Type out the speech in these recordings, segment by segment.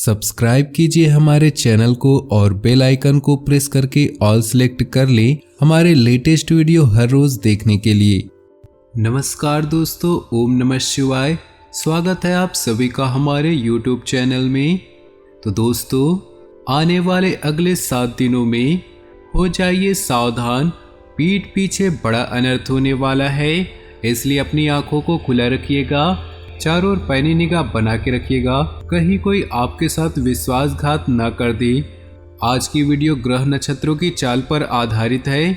Subscribe कीजिए हमारे channel को और बेल आइकन को प्रेस करके ऑल सेलेक्ट कर लें हमारे लेटेस्ट वीडियो हर रोज देखने के लिए। नमस्कार दोस्तों, ओम नमः शिवाय। स्वागत है आप सभी का हमारे YouTube चैनल में। तो दोस्तों, आने वाले अगले 7 दिनों में हो जाइए सावधान, पीठ पीछे बड़ा अनर्थ होने वाला है, इसलिए अपनी आंखों को खुला रखिएगा, चारों ओर पैनी निगाह बना के रखिएगा, कहीं कोई आपके साथ विश्वासघात ना कर दे। आज की वीडियो ग्रह नक्षत्रों की चाल पर आधारित है।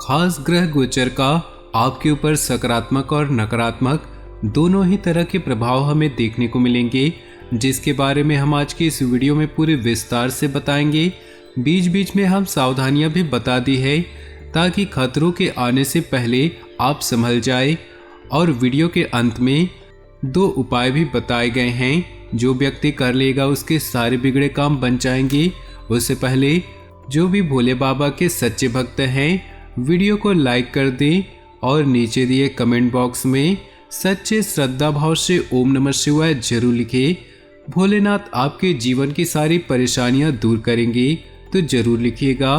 खास ग्रह गोचर का आपके ऊपर सकारात्मक और नकारात्मक दोनों ही तरह के प्रभाव हमें देखने को मिलेंगे, जिसके बारे में हम आज की इस वीडियो में पूरे विस्तार से बताएंगे। बीच बीच में हम सावधानियां भी बता दी है ताकि खतरों के आने से पहले आप संभल जाए। और वीडियो के अंत में 2 उपाय भी बताए गए हैं, जो व्यक्ति कर लेगा उसके सारे बिगड़े काम बन जाएंगे। उससे पहले जो भी भोले बाबा के सच्चे भक्त हैं वीडियो को लाइक कर दें और नीचे दिए कमेंट बॉक्स में सच्चे श्रद्धा भाव से ओम नमः शिवाय जरूर लिखें। भोलेनाथ आपके जीवन की सारी परेशानियां दूर करेंगे, तो जरूर लिखिएगा।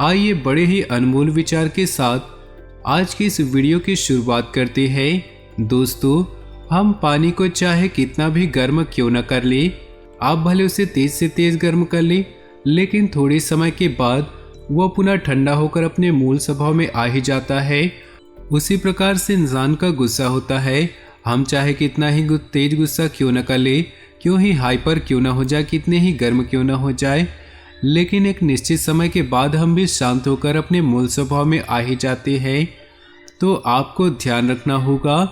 आइए बड़े ही अनमोल विचार के साथ आज की इस वीडियो की शुरुआत करते हैं। दोस्तों, हम पानी को चाहे कितना भी गर्म क्यों न कर ले, आप भले उसे तेज से तेज गर्म कर ले, लेकिन थोड़े समय के बाद वह पुनः ठंडा होकर अपने मूल स्वभाव में आ ही जाता है। उसी प्रकार से इंसान का गुस्सा होता है। हम चाहे कितना ही तेज गुस्सा क्यों न कर ले, क्यों ही हाइपर क्यों न हो जाए, कितने ही गर्म क्यों न हो जाए, लेकिन एक निश्चित समय के बाद हम भी शांत होकर अपने मूल स्वभाव में आ ही जाते हैं। तो आपको ध्यान रखना होगा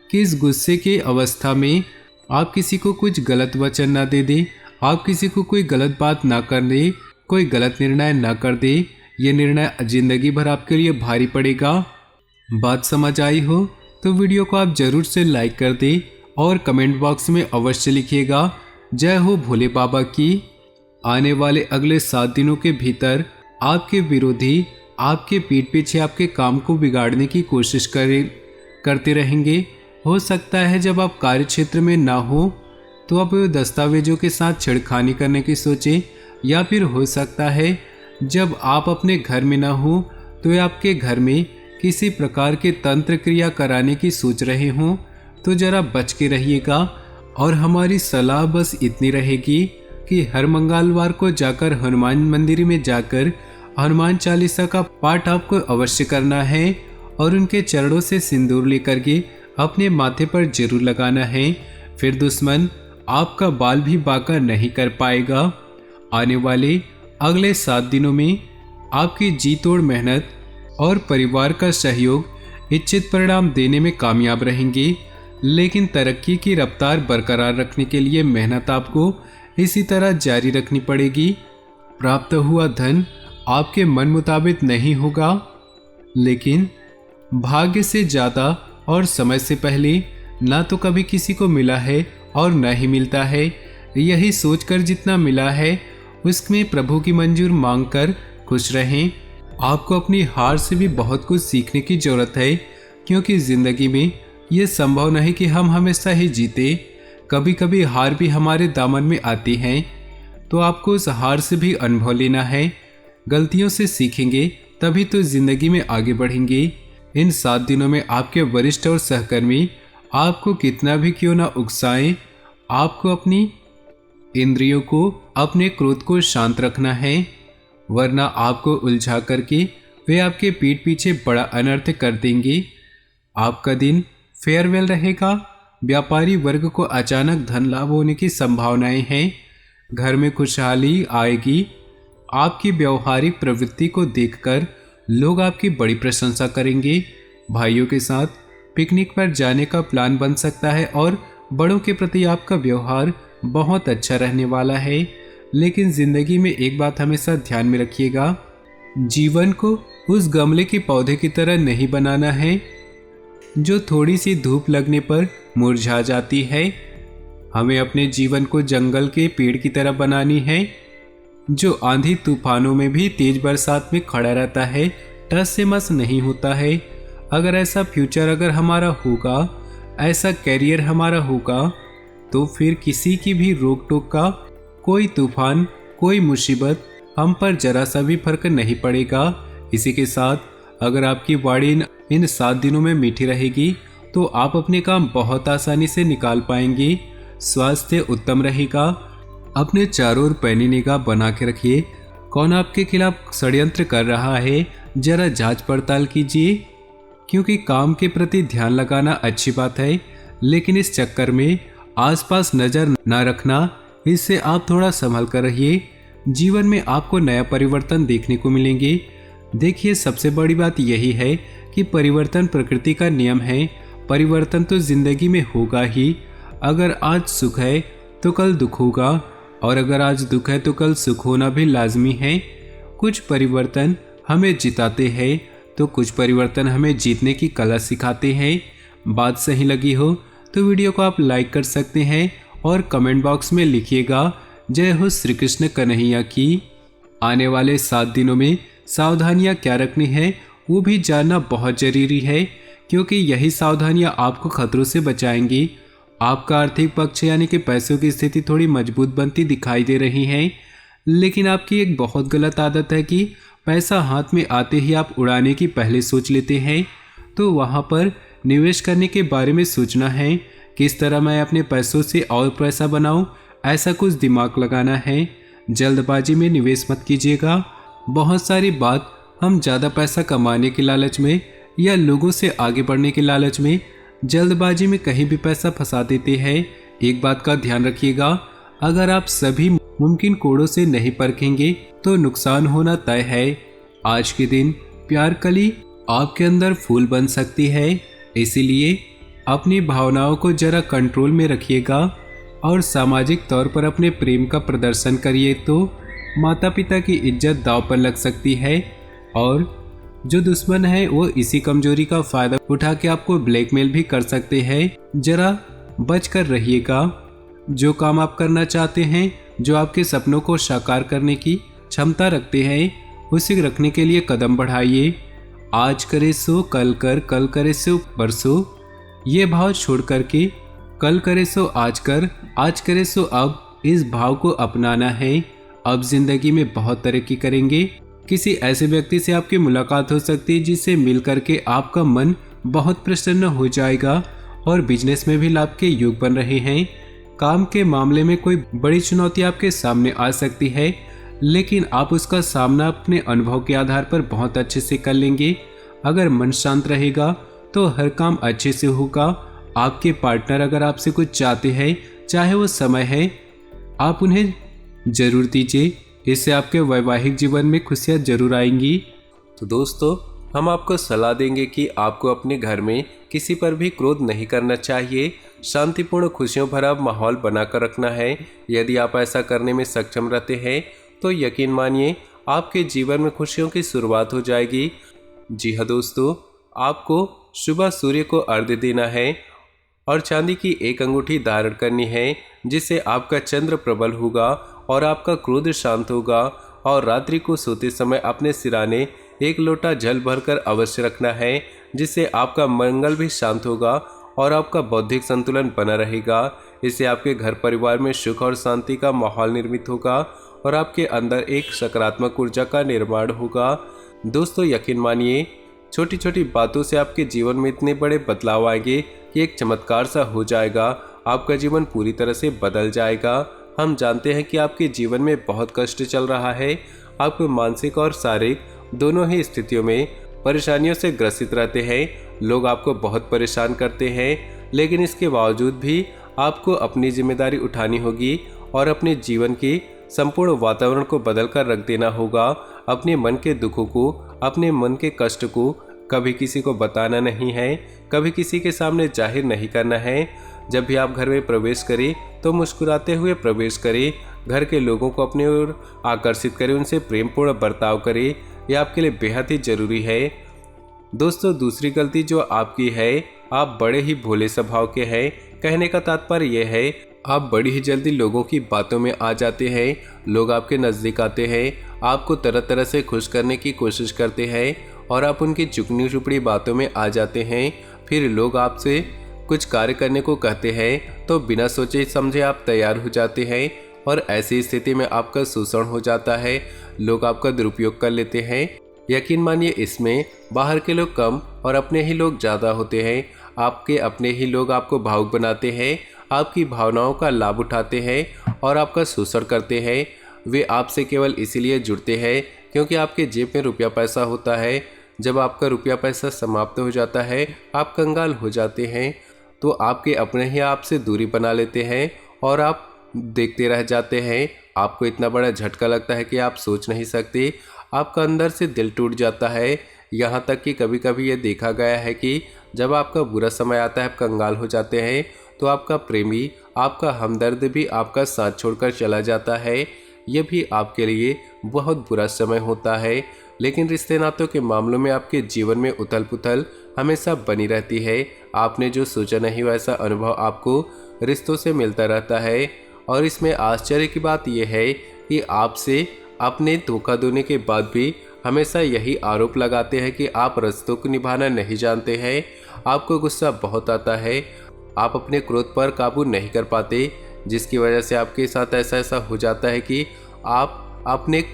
कि इस गुस्से की अवस्था में आप किसी को कुछ गलत वचन ना दे दें, आप किसी को कोई गलत बात ना कर दें, कोई गलत निर्णय ना कर दें। ये निर्णय जिंदगी भर आपके लिए भारी पड़ेगा। बात समझ आई हो तो वीडियो को आप जरूर से लाइक कर दें और कमेंट बॉक्स में अवश्य लिखिएगा, जय हो भोले बाबा की। आने वाले अगले 7 दिनों के भीतर आपके विरोधी आपके पीठ पीछे आपके काम को बिगाड़ने की कोशिश करते रहेंगे। हो सकता है जब आप कार्य क्षेत्र में ना हो तो आप दस्तावेजों के साथ छेड़खानी करने की सोचें, या फिर हो सकता है जब आप अपने घर में ना हो तो आपके घर में किसी प्रकार के तंत्र क्रिया कराने की सोच रहे हों, तो जरा बच के रहिएगा। और हमारी सलाह बस इतनी रहेगी कि हर मंगलवार को जाकर हनुमान मंदिर में जाकर हनुमान चालीसा का पाठ आपको अवश्य करना है और उनके चरणों से सिंदूर लेकर के अपने माथे पर जरूर लगाना है। फिर दुश्मन आपका बाल भी बांका नहीं कर पाएगा। आने वाले अगले 7 दिनों में आपकी जी तोड़ मेहनत और परिवार का सहयोग इच्छित परिणाम देने में कामयाब रहेंगे, लेकिन तरक्की की रफ्तार बरकरार रखने के लिए मेहनत आपको इसी तरह जारी रखनी पड़ेगी। प्राप्त हुआ धन आपके मन मुताबिक नहीं होगा, लेकिन भाग्य से ज़्यादा और समय से पहले ना तो कभी किसी को मिला है और न ही मिलता है। यही सोचकर जितना मिला है उसमें प्रभु की मंजूर मांगकर खुश रहें। आपको अपनी हार से भी बहुत कुछ सीखने की जरूरत है, क्योंकि ज़िंदगी में ये संभव नहीं कि हम हमेशा ही जीते। कभी कभी हार भी हमारे दामन में आती है, तो आपको उस हार से भी अनुभव लेना है। गलतियों से सीखेंगे तभी तो ज़िंदगी में आगे बढ़ेंगे। इन 7 दिनों में आपके वरिष्ठ और सहकर्मी आपको कितना भी क्यों ना उकसाएं, आपको अपनी इंद्रियों को, अपने क्रोध को शांत रखना है, वरना आपको उलझा करके वे आपके पीठ पीछे बड़ा अनर्थ कर देंगे। आपका दिन फेयरवेल रहेगा। व्यापारी वर्ग को अचानक धन लाभ होने की संभावनाएं हैं। घर में खुशहाली आएगी। आपकी व्यवहारिक प्रवृत्ति को देखकर लोग आपकी बड़ी प्रशंसा करेंगे। भाइयों के साथ पिकनिक पर जाने का प्लान बन सकता है और बड़ों के प्रति आपका व्यवहार बहुत अच्छा रहने वाला है। लेकिन जिंदगी में एक बात हमेशा ध्यान में रखिएगा, जीवन को उस गमले के पौधे की तरह नहीं बनाना है जो थोड़ी सी धूप लगने पर मुरझा जाती है। हमें अपने जीवन को जंगल के पेड़ की तरह बनानी है, जो आंधी तूफानों में भी तेज बरसात में खड़ा रहता है, टस से मस नहीं होता है। अगर ऐसा फ्यूचर अगर हमारा होगा, ऐसा कैरियर हमारा होगा, तो फिर किसी की भी रोक टोक का कोई तूफान, कोई मुसीबत हम पर जरा सा भी फर्क नहीं पड़ेगा। इसी के साथ अगर आपकी वाणी इन 7 दिनों में मीठी रहेगी तो आप अपने काम बहुत आसानी से निकाल पाएंगे। स्वास्थ्य उत्तम रहेगा। अपने चारों ओर पैनी निगाह बना के रखिए। कौन आपके खिलाफ षड्यंत्र कर रहा है, जरा जांच पड़ताल कीजिए, क्योंकि काम के प्रति ध्यान लगाना अच्छी बात है, लेकिन इस चक्कर में आसपास नजर न रखना, इससे आप थोड़ा संभल कर रहिए। जीवन में आपको नया परिवर्तन देखने को मिलेंगे। देखिए, सबसे बड़ी बात यही है कि परिवर्तन प्रकृति का नियम है। परिवर्तन तो जिंदगी में होगा ही। अगर आज सुख है तो कल दुख होगा, और अगर आज दुख है तो कल सुख होना भी लाजमी है। कुछ परिवर्तन हमें जिताते हैं तो कुछ परिवर्तन हमें जीतने की कला सिखाते हैं। बात सही लगी हो तो वीडियो को आप लाइक कर सकते हैं और कमेंट बॉक्स में लिखिएगा जय हो श्री कृष्ण कन्हैया की। आने वाले 7 दिनों में सावधानियां क्या रखनी है वो भी जानना बहुत जरूरी है, क्योंकि यही सावधानियां आपको खतरों से बचाएंगी। आपका आर्थिक पक्ष यानी कि पैसों की स्थिति थोड़ी मजबूत बनती दिखाई दे रही है, लेकिन आपकी एक बहुत गलत आदत है कि पैसा हाथ में आते ही आप उड़ाने की पहले सोच लेते हैं। तो वहाँ पर निवेश करने के बारे में सोचना है, किस तरह मैं अपने पैसों से और पैसा बनाऊं, ऐसा कुछ दिमाग लगाना है। जल्दबाजी में निवेश मत कीजिएगा। बहुत सारी बात हम ज़्यादा पैसा कमाने के लालच में या लोगों से आगे बढ़ने के लालच में जल्दबाजी में कहीं भी पैसा फंसा देते हैं। एक बात का ध्यान रखिएगा, अगर आप सभी मुमकिन कोड़ों से नहीं परखेंगे तो नुकसान होना तय है। आज के दिन प्यार कली आपके अंदर फूल बन सकती है, इसीलिए अपनी भावनाओं को जरा कंट्रोल में रखिएगा और सामाजिक तौर पर अपने प्रेम का प्रदर्शन करिए तो माता पिता की इज्जत दांव पर लग सकती है, और जो दुश्मन है वो इसी कमजोरी का फायदा उठा के आपको ब्लैकमेल भी कर सकते हैं। जरा बच कर रहिएगा। जो काम आप करना चाहते हैं, जो आपके सपनों को साकार करने की क्षमता रखते हैं, उसे रखने के लिए कदम बढ़ाइए। आज करे सो कल कर, कल करे सो परसों, ये भाव छोड़ करके कल करे सो आज कर, आज करे सो अब, इस भाव को अपनाना है। अब जिंदगी में बहुत तरक्की करेंगे। किसी ऐसे व्यक्ति से आपकी मुलाकात हो सकती है जिससे मिल करके आपका मन बहुत प्रसन्न हो जाएगा, और बिजनेस में भी लाभ के योग बन रहे हैं। काम के मामले में कोई बड़ी चुनौती आपके सामने आ सकती है, लेकिन आप उसका सामना अपने अनुभव के आधार पर बहुत अच्छे से कर लेंगे। अगर मन शांत रहेगा तो हर काम अच्छे से होगा। आपके पार्टनर अगर आपसे कुछ चाहते हैं, चाहे वो समय है, आप उन्हें जरूर दीजिए। इससे आपके वैवाहिक जीवन में खुशियाँ जरूर आएंगी। तो दोस्तों, हम आपको सलाह देंगे कि आपको अपने घर में किसी पर भी क्रोध नहीं करना चाहिए। शांतिपूर्ण खुशियों भरा माहौल बनाकर रखना है। यदि आप ऐसा करने में सक्षम रहते हैं तो यकीन मानिए आपके जीवन में खुशियों की शुरुआत हो जाएगी। जी हाँ दोस्तों, आपको सुबह सूर्य को अर्घ्य देना है और चांदी की एक अंगूठी धारण करनी है, जिससे आपका चंद्र प्रबल होगा और आपका क्रोध शांत होगा। और रात्रि को सोते समय अपने सिराने 1 लोटा जल भरकर अवश्य रखना है, जिससे आपका मंगल भी शांत होगा और आपका बौद्धिक संतुलन बना रहेगा। इससे आपके घर परिवार में सुख और शांति का माहौल निर्मित होगा और आपके अंदर एक सकारात्मक ऊर्जा का निर्माण होगा। दोस्तों, यकीन मानिए छोटी छोटी बातों से आपके जीवन में इतने बड़े बदलाव आएंगे कि एक चमत्कार सा हो जाएगा। आपका जीवन पूरी तरह से बदल जाएगा। हम जानते हैं कि आपके जीवन में बहुत कष्ट चल रहा है। आप मानसिक और शारीरिक दोनों ही स्थितियों में परेशानियों से ग्रसित रहते हैं। लोग आपको बहुत परेशान करते हैं, लेकिन इसके बावजूद भी आपको अपनी जिम्मेदारी उठानी होगी और अपने जीवन की संपूर्ण वातावरण को बदल कर रख देना होगा। अपने मन के दुखों को, अपने मन के कष्ट को कभी किसी को बताना नहीं है, कभी किसी के सामने जाहिर नहीं करना है। जब भी आप घर में प्रवेश करें तो मुस्कुराते हुए प्रवेश करें। घर के लोगों को अपनी ओर आकर्षित करें, उनसे प्रेमपूर्ण बर्ताव करें। यह आपके लिए बेहद ही जरूरी है। दोस्तों, दूसरी गलती जो आपकी है, आप बड़े ही भोले स्वभाव के हैं। कहने का तात्पर्य यह है, आप बड़ी ही जल्दी लोगों की बातों में आ जाते हैं। लोग आपके नज़दीक आते हैं, आपको तरह तरह से खुश करने की कोशिश करते हैं और आप उनकी चुकनी चुपड़ी बातों में आ जाते हैं। फिर लोग आपसे कुछ कार्य करने को कहते हैं तो बिना सोचे समझे आप तैयार हो जाते हैं और ऐसी स्थिति में आपका शोषण हो जाता है, लोग आपका दुरुपयोग कर लेते हैं। यकीन मानिए इसमें बाहर के लोग कम और अपने ही लोग ज़्यादा होते हैं। आपके अपने ही लोग आपको भावुक बनाते हैं, आपकी भावनाओं का लाभ उठाते हैं और आपका शोषण करते हैं। वे आपसे केवल इसीलिए जुड़ते हैं क्योंकि आपके जेब में रुपया पैसा होता है। जब आपका रुपया पैसा समाप्त हो जाता है, आप कंगाल हो जाते हैं, तो आपके अपने ही आपसे दूरी बना लेते हैं और आप देखते रह जाते हैं। आपको इतना बड़ा झटका लगता है कि आप सोच नहीं सकते। आपका अंदर से दिल टूट जाता है। यहाँ तक कि कभी कभी ये देखा गया है कि जब आपका बुरा समय आता है, आप कंगाल हो जाते हैं, तो आपका प्रेमी, आपका हमदर्द भी आपका साथ छोड़कर चला जाता है। ये भी आपके लिए बहुत बुरा समय होता है। लेकिन रिश्ते नातों के मामलों में आपके जीवन में उथल पुथल हमेशा बनी रहती है। आपने जो सोचा नहीं वैसा अनुभव आपको रिश्तों से मिलता रहता है। और इसमें आश्चर्य की बात यह है कि आपसे अपने धोखा देने के बाद भी हमेशा यही आरोप लगाते हैं कि आप रिश्तों को निभाना नहीं जानते हैं। आपको गुस्सा बहुत आता है, आप अपने क्रोध पर काबू नहीं कर पाते, जिसकी वजह से आपके साथ ऐसा हो जाता है कि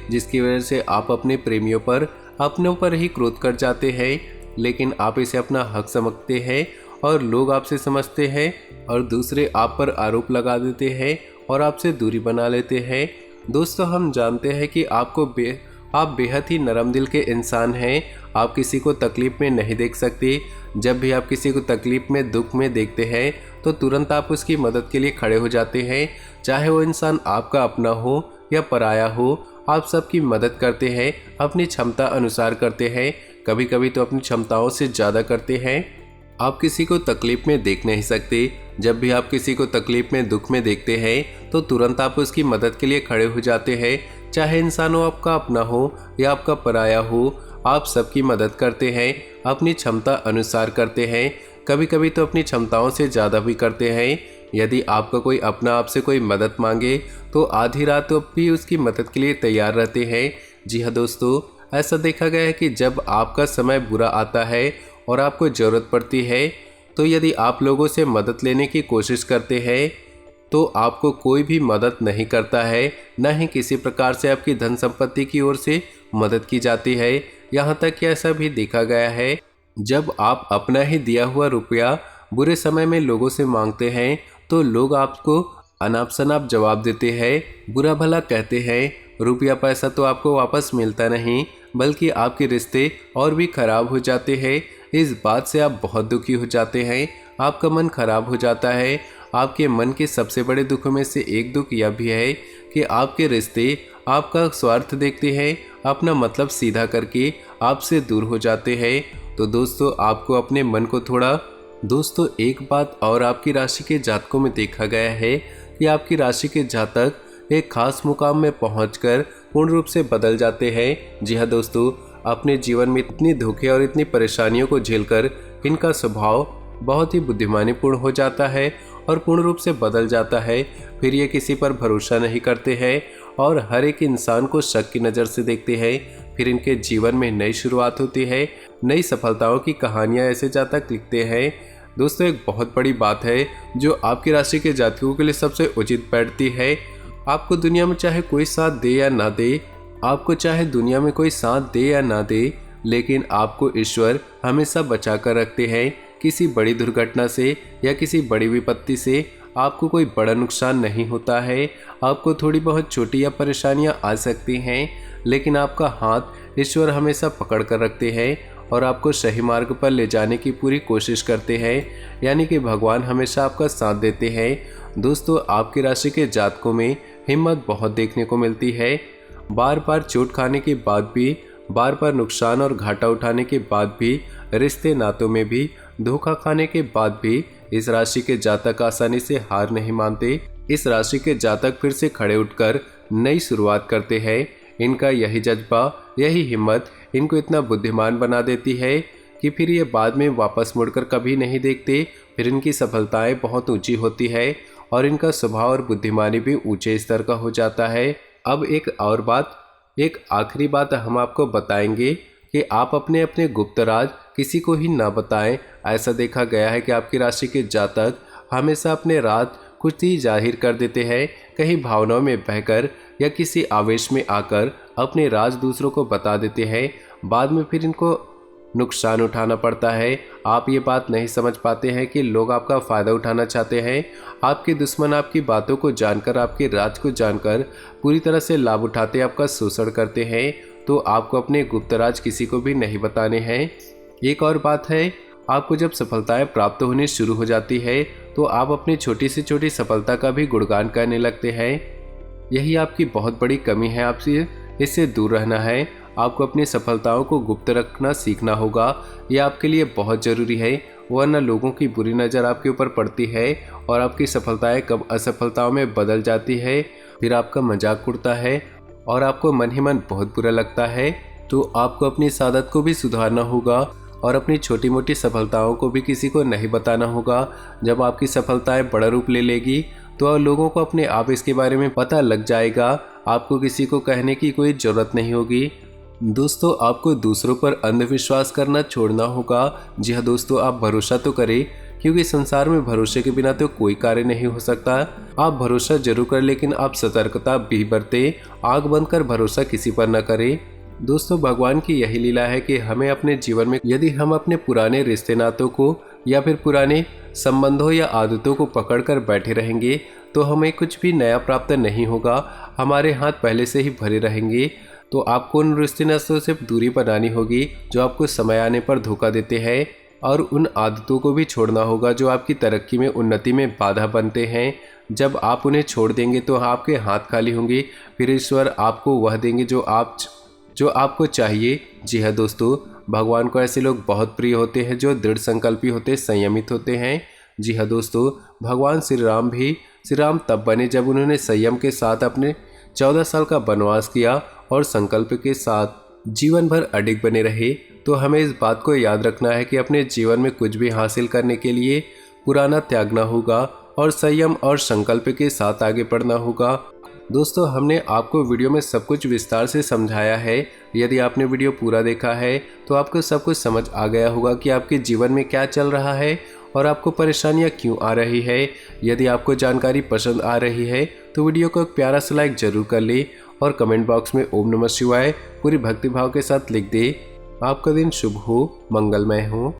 जिसकी वजह से आप अपने प्रेमियों पर अपनों पर ही क्रोध कर जाते हैं। लेकिन आप इसे अपना हक समझते हैं और लोग आपसे समझते हैं और दूसरे आप पर आरोप लगा देते हैं और आपसे दूरी बना लेते हैं। दोस्तों, हम जानते हैं कि आप बेहद ही नरम दिल के इंसान हैं। आप किसी को तकलीफ में नहीं देख सकते। जब भी आप किसी को तकलीफ में, दुख में देखते हैं तो तुरंत आप उसकी मदद के लिए खड़े हो जाते हैं। चाहे वो इंसान आपका अपना हो या पराया हो, आप सबकी मदद करते हैं, अपनी क्षमता अनुसार करते हैं, कभी कभी तो अपनी क्षमताओं से ज़्यादा करते हैं। आप किसी को तकलीफ में देख नहीं सकते। जब भी आप किसी को तकलीफ में, दुख में देखते हैं तो तुरंत आप उसकी मदद के लिए खड़े हो जाते हैं। चाहे इंसान हो आपका अपना हो या आपका पराया हो, आप सबकी मदद करते हैं, अपनी क्षमता अनुसार करते हैं, कभी कभी तो अपनी क्षमताओं से ज़्यादा भी करते हैं। यदि आपका कोई अपना आपसे कोई मदद मांगे तो आधी रात भी उसकी मदद के लिए तैयार रहते हैं। जी हाँ दोस्तों, ऐसा देखा गया है कि जब आपका समय बुरा आता है और आपको ज़रूरत पड़ती है, तो यदि आप लोगों से मदद लेने की कोशिश करते हैं तो आपको कोई भी मदद नहीं करता है, न ही किसी प्रकार से आपकी धन संपत्ति की ओर से मदद की जाती है। यहाँ तक कि ऐसा भी देखा गया है, जब आप अपना ही दिया हुआ रुपया बुरे समय में लोगों से मांगते हैं तो लोग आपको अनाप शनाप जवाब देते हैं, बुरा भला कहते हैं। रुपया पैसा तो आपको वापस मिलता नहीं, बल्कि आपके रिश्ते और भी खराब हो जाते हैं। इस बात से आप बहुत दुखी हो जाते हैं, आपका मन खराब हो जाता है। आपके मन के सबसे बड़े दुखों में से एक दुख यह भी है कि आपके रिश्ते आपका स्वार्थ देखते हैं, अपना मतलब सीधा करके आपसे दूर हो जाते हैं। तो दोस्तों, आपको अपने मन को थोड़ा एक बात और आपकी राशि के जातकों में देखा गया है कि आपकी राशि के जातक एक खास मुकाम में पहुंचकर पूर्ण रूप से बदल जाते हैं। जी हाँ दोस्तों, अपने जीवन में इतनी धोखे और इतनी परेशानियों को झेलकर इनका स्वभाव बहुत ही बुद्धिमानीपूर्ण हो जाता है और पूर्ण रूप से बदल जाता है। फिर ये किसी पर भरोसा नहीं करते हैं और हर एक इंसान को शक की नज़र से देखते हैं। फिर इनके जीवन में नई शुरुआत होती है, नई सफलताओं की कहानियाँ ऐसे जातक लिखते हैं। दोस्तों, एक बहुत बड़ी बात है जो आपकी राशि के जातकों के लिए सबसे उचित बैठती है। आपको दुनिया में चाहे कोई साथ दे या ना दे, लेकिन आपको ईश्वर हमेशा बचा कर रखते हैं। किसी बड़ी दुर्घटना से या किसी बड़ी विपत्ति से आपको कोई बड़ा नुकसान नहीं होता है। आपको थोड़ी बहुत छोटी या परेशानियां आ सकती हैं, लेकिन आपका हाथ ईश्वर हमेशा पकड़ कर रखते हैं और आपको सही मार्ग पर ले जाने की पूरी कोशिश करते हैं। यानी कि भगवान हमेशा आपका साथ देते हैं। दोस्तों, आपकी राशि के जातकों में हिम्मत बहुत देखने को मिलती है। बार बार चोट खाने के बाद भी, बार बार नुकसान और घाटा उठाने के बाद भी, रिश्ते नातों में भी धोखा खाने के बाद भी इस राशि के जातक आसानी से हार नहीं मानते। इस राशि के जातक फिर से खड़े उठकर नई शुरुआत करते हैं। इनका यही जज्बा, यही हिम्मत इनको इतना बुद्धिमान बना देती है कि फिर ये बाद में वापस मुड़कर कभी नहीं देखते। फिर इनकी सफलताएं बहुत ऊंची होती है और इनका स्वभाव और बुद्धिमानी भी ऊंचे स्तर का हो जाता है। अब एक आखिरी बात हम आपको बताएंगे कि आप अपने अपने गुप्त राज किसी को ही ना बताएं। ऐसा देखा गया है कि आपकी राशि के जातक हमेशा अपने राज कुछ ही जाहिर कर देते हैं, कहीं भावनाओं में बहकर या किसी आवेश में आकर अपने राज दूसरों को बता देते हैं। बाद में फिर इनको नुकसान उठाना पड़ता है। आप ये बात नहीं समझ पाते हैं कि लोग आपका फ़ायदा उठाना चाहते हैं। आपके दुश्मन आपकी बातों को जानकर, आपके राज को जानकर पूरी तरह से लाभ उठाते, आपका शोषण करते हैं। तो आपको अपने गुप्त राज किसी को भी नहीं बताने हैं। एक और बात है, आपको जब सफलताएं प्राप्त होनी शुरू हो जाती है तो आप अपनी छोटी से छोटी सफलता का भी गुणगान करने लगते हैं। यही आपकी बहुत बड़ी कमी है, आपसे इससे दूर रहना है। आपको अपनी सफलताओं को गुप्त रखना सीखना होगा। यह आपके लिए बहुत ज़रूरी है, वरना लोगों की बुरी नज़र आपके ऊपर पड़ती है और आपकी सफलताएं कब असफलताओं में बदल जाती है। फिर आपका मजाक उड़ता है और आपको मन ही मन बहुत बुरा लगता है। तो आपको अपनी इस आदत को भी सुधारना होगा और अपनी छोटी मोटी सफलताओं को भी किसी को नहीं बताना होगा। जब आपकी सफलताएं बड़ा रूप ले लेगी तो लोगों को अपने आप इसके बारे में पता लग जाएगा। आपको किसी को कहने की कोई ज़रूरत नहीं होगी। दोस्तों, आपको दूसरों पर अंधविश्वास करना छोड़ना होगा। जी हाँ दोस्तों, आप भरोसा तो करें, क्योंकि संसार में भरोसे के बिना तो कोई कार्य नहीं हो सकता। आप भरोसा जरूर करें, लेकिन आप सतर्कता भी बरतें। आंख बंद कर भरोसा किसी पर न करें। दोस्तों, भगवान की यही लीला है कि हमें अपने जीवन में यदि हम अपने पुराने रिश्ते नातों को या फिर पुराने संबंधों या आदतों को पकड़कर बैठे रहेंगे तो हमें कुछ भी नया प्राप्त नहीं होगा। हमारे हाथ पहले से ही भरे रहेंगे। तो आपको उन रिश्ते नातों से दूरी बनानी होगी जो आपको समय आने पर धोखा देते हैं, और उन आदतों को भी छोड़ना होगा जो आपकी तरक्की में, उन्नति में बाधा बनते हैं। जब आप उन्हें छोड़ देंगे तो आपके हाथ खाली होंगे। फिर ईश्वर आपको वह देंगे जो आपको चाहिए। जी हाँ दोस्तों, भगवान को ऐसे लोग बहुत प्रिय होते हैं जो दृढ़ संकल्पी होते, संयमित होते हैं। जी हाँ दोस्तों, भगवान श्री राम तब बने जब उन्होंने संयम के साथ अपने 14 साल का वनवास किया और संकल्प के साथ जीवन भर अडिग बने रहे। तो हमें इस बात को याद रखना है कि अपने जीवन में कुछ भी हासिल करने के लिए पुराना त्यागना होगा और संयम और संकल्प के साथ आगे बढ़ना होगा। दोस्तों, हमने आपको वीडियो में सब कुछ विस्तार से समझाया है। यदि आपने वीडियो पूरा देखा है तो आपको सब कुछ समझ आ गया होगा कि आपके जीवन में क्या चल रहा है और आपको परेशानियां क्यों आ रही है। यदि आपको जानकारी पसंद आ रही है तो वीडियो को एक प्यारा सा लाइक जरूर कर ले और कमेंट बॉक्स में ओम नमः शिवाय पूरी भक्तिभाव के साथ लिख दे। आपका दिन शुभ हो, मंगलमय हो।